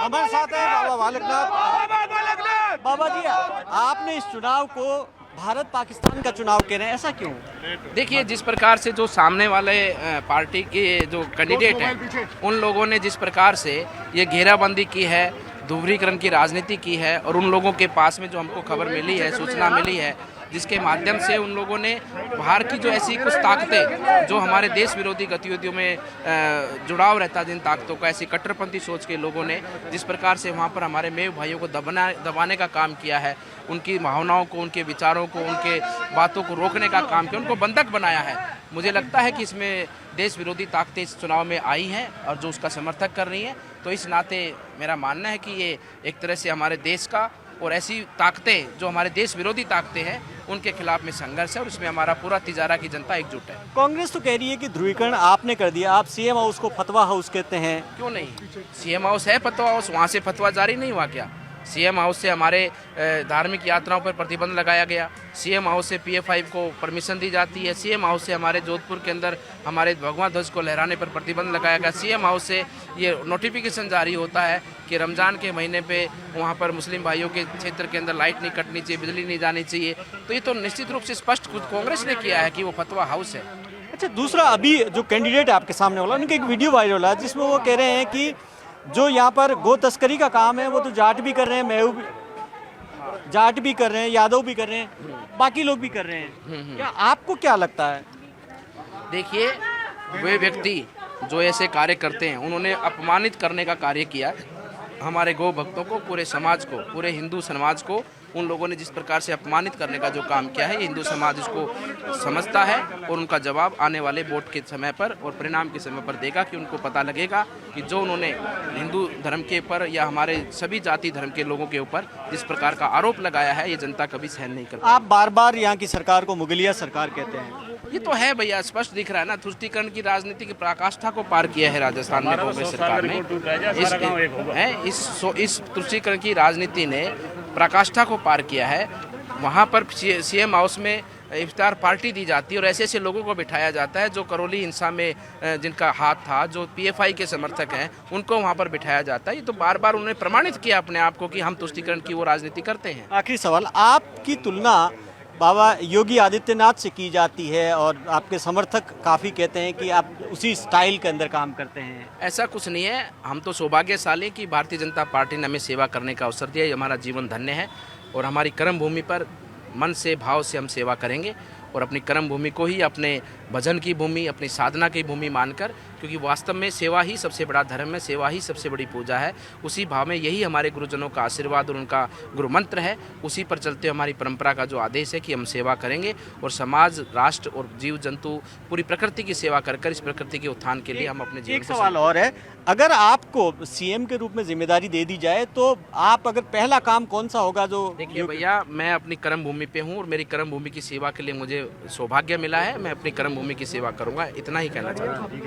हमारे साथ है बाबा बालकनाथ। बाबा जी, आपने इस चुनाव को भारत पाकिस्तान का चुनाव कह रहे हैं, ऐसा क्यों? देखिए, जिस प्रकार से जो सामने वाले पार्टी के जो कैंडिडेट हैं, उन लोगों ने जिस प्रकार से ये घेराबंदी की है, दोहरीकरण की राजनीति की है, और उन लोगों के पास में जो हमको खबर मिली है, सूचना मिली है, जिसके माध्यम से उन लोगों ने बाहर की जो ऐसी कुछ ताकतें जो हमारे देश विरोधी गतिविधियों में जुड़ाव रहता है, जिन ताकतों का, ऐसी कट्टरपंथी सोच के लोगों ने जिस प्रकार से वहाँ पर हमारे मेव भाइयों को दबाने का काम किया है, उनकी भावनाओं को, उनके विचारों को, उनके बातों को रोकने का काम किया, उनको बंधक बनाया है। मुझे लगता है कि इसमें देश विरोधी ताकतें इस चुनाव में आई हैं और जो उसका समर्थक कर रही हैं, तो इस नाते मेरा मानना है कि ये एक तरह से हमारे देश का और ऐसी ताकतें जो हमारे देश विरोधी ताकतें हैं, उनके खिलाफ में संघर्ष है, और इसमें हमारा पूरा तिजारा की जनता एकजुट है। कांग्रेस तो कह रही है कि ध्रुवीकरण आपने कर दिया, आप सीएम हाउस को फतवा हाउस कहते हैं। क्यों नहीं? सीएम हाउस है फतवा हाउस, वहाँ से फतवा जारी नहीं हुआ क्या? सीएम हाउस से हमारे धार्मिक यात्राओं पर प्रतिबंध लगाया गया, सीएम हाउस से PF5 को परमिशन दी जाती है, सीएम हाउस से हमारे जोधपुर के अंदर हमारे भगवा ध्वज को लहराने पर प्रतिबंध लगाया गया, सीएम हाउस से ये नोटिफिकेशन जारी होता है कि रमज़ान के महीने पे वहाँ पर मुस्लिम भाइयों के क्षेत्र के अंदर लाइट नहीं कटनी चाहिए, बिजली नहीं जानी चाहिए। तो ये तो निश्चित रूप से स्पष्ट खुद कांग्रेस ने किया है कि वो फतवा हाउस है। अच्छा, दूसरा, अभी जो कैंडिडेट आपके सामने वाला, उनका एक वीडियो वायरल है जिसमें वो कह रहे हैं कि जो यहाँ पर गो तस्करी का काम है वो तो जाट भी कर रहे हैं, मेहू भी, जाट भी कर रहे हैं, यादव भी कर रहे हैं, बाकी लोग भी कर रहे हैं। क्या आपको क्या लगता है? देखिए, वे व्यक्ति जो ऐसे कार्य करते हैं, उन्होंने अपमानित करने का कार्य किया हमारे गौ भक्तों को, पूरे समाज को, पूरे हिंदू समाज को। उन लोगों ने जिस प्रकार से अपमानित करने का जो काम किया है, हिंदू समाज इसको समझता है और उनका जवाब आने वाले वोट के समय पर और परिणाम के समय पर देगा, कि उनको पता लगेगा कि जो उन्होंने हिंदू धर्म के ऊपर या हमारे सभी जाति धर्म के लोगों के ऊपर जिस प्रकार का आरोप लगाया है, ये जनता कभी सहन नहीं करती। आप बार बार यहाँ की सरकार को मुगलिया सरकार कहते हैं। ये तो है भैया, स्पष्ट दिख रहा है ना, तुष्टीकरण की राजनीति की पराकाष्ठा को पार किया है राजस्थान में कांग्रेस सरकार ने। इस तुष्टीकरण की राजनीति ने पराकाष्ठा को पार किया है। वहाँ पर सीएम हाउस में इफ्तार पार्टी दी जाती है और ऐसे ऐसे लोगों को बिठाया जाता है जो करौली हिंसा में जिनका हाथ था, जो PF5 के समर्थक हैं, उनको वहाँ पर बिठाया जाता है। ये तो बार बार उन्होंने प्रमाणित किया अपने आप को कि हम तुष्टीकरण की वो राजनीति करते हैं। आखिरी सवाल, आपकी तुलना बाबा योगी आदित्यनाथ से की जाती है और आपके समर्थक काफ़ी कहते हैं कि आप उसी स्टाइल के अंदर काम करते हैं। ऐसा कुछ नहीं है, हम तो सौभाग्यशाली कि भारतीय जनता पार्टी ने हमें सेवा करने का अवसर दिया। ये हमारा जीवन धन्य है और हमारी कर्म भूमि पर मन से, भाव से हम सेवा करेंगे और अपनी कर्म भूमि को ही अपने भजन की भूमि, अपनी साधना की भूमि मानकर, क्योंकि वास्तव में सेवा ही सबसे बड़ा धर्म है, सेवा ही सबसे बड़ी पूजा है। उसी भाव में यही हमारे गुरुजनों का आशीर्वाद और उनका गुरु मंत्र है। उसी पर चलते हमारी परंपरा का जो आदेश है कि हम सेवा करेंगे और समाज, राष्ट्र और जीव जंतु, पूरी प्रकृति की सेवा कर इस प्रकृति के उत्थान के लिए हम अपने जीवन। एक सवाल और है, अगर आपको सीएम के रूप में जिम्मेदारी दे दी जाए तो आप अगर पहला काम कौन सा होगा? जो देखिए भैया, मैं अपनी कर्म भूमि पे हूँ और मेरी कर्म भूमि की सेवा के लिए मुझे सौभाग्य मिला है। मैं अपनी कर्म भूमि की सेवा करूँगा, इतना ही कहना चाहता हूँ।